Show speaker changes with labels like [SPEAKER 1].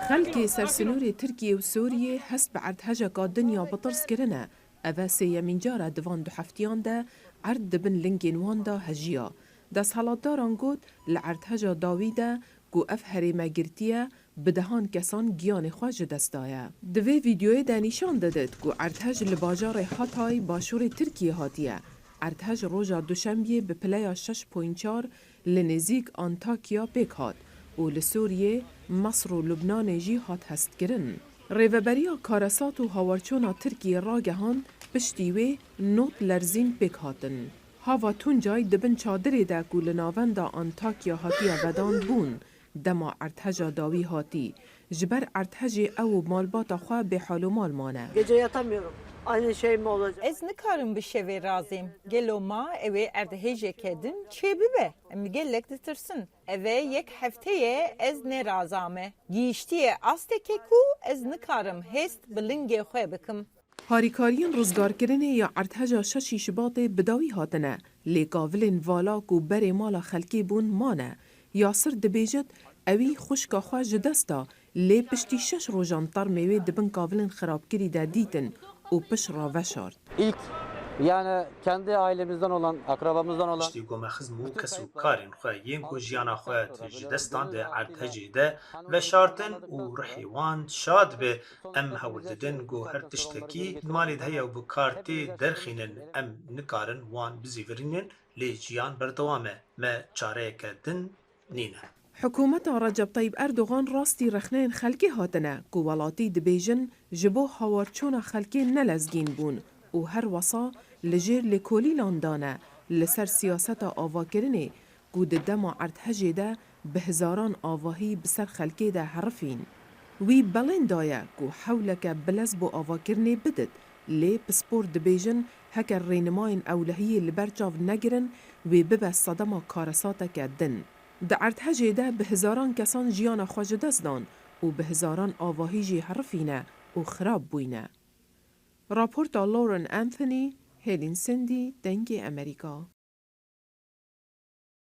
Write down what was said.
[SPEAKER 1] خلکی سرسنور ترکیه و سوریه هست به عرض هجا دنیا بطرس کرنه. اوه سیمین جاره دوان دو هفتیان ده عرض دبن لنگین وان دا هجیا. دست حالات داران گود لعرض هجا داویده گو اف هریمه گرتیه بدهان کسان گیان خواج دستایه. دوی ویدیوی ده نشان دادد گو عرض هج لباجار هاتای باشور ترکیه هاتیه. عرض هج روژا دوشنبیه به پلیا 6.4 لنزیک آنتاکیا پیک هات. و لسوریه، مصر و لبنان جی هات هست گرن. ریوبریا کارسات و هاورچونا ترکیه را گهان پشتیوه نوت لرزین پیک هاتن. هاوا تونجای دبن چادری ده گو لناوندا آنتاکیا هاتیه ودان بون. دما ارتهجا داوی هاتی. جبر ارتهجی او مالباتا خواه به حال و مال مانه.
[SPEAKER 2] Gece yatamıyorum. Aynı şey mi olacak?
[SPEAKER 3] Ez nikarim bir şeve razıyım. Gelo ma eve erdehece kedim çebi be. Emi gellek ditirsin. Eve yek hefteye ez ne razame. Giyiştiye astekeku ez nikarim hest bilinge xwe bikim.
[SPEAKER 1] هاریکارین روزگارکرنه یا ارتهجا ششی شباط بداوی هاتنه. لیکاولین والاک و بر مالا خلکی بون مانه. یاسر دبیجت اوی خوشکا خواه جدستا لی پشتی 6 روژان تر میوه دبن کاولین خرابکری ده دیتن و پش را وشارد.
[SPEAKER 4] İlk yani kendi ailemizden olan, akrabamızdan olan
[SPEAKER 5] Piştî gomexizm û kes û karên xwe yên ku jiyana xwe ji destan de erdhecê de veşartin û rihê wan şad be em hewil didin ku her tiştekî malê de heye û bi kartê derxînin em nikarin wan bizîvirînin lê jiyan berdewam e me çareyeke din nîne.
[SPEAKER 1] حکومت رجب طیب اردوغان راستی رخنین خلکی هاتنه که ولاتی دبیجن جبو هاورچونا خلکی نلزگین بون و هر وصا لجیر لکولی لاندانه لسر سیاست آواکرنه که دما ارتهجه ده به هزاران آواهی بسر خلکی ده حرفین. وی بلین دایه که حولک بلز بو آواکرنه بدد لی پسپور دبیجن هکر رینماین اولهی لبرچاو نگرن و ببه صدما کارساتک دن. در ارتهجه ده به هزاران کسان جیان خواج دست دان و به هزاران آواهی جی حرفینه و خراب بوینه. راپورت لورن انتونی، هیلین سندی، دنگ امریکا.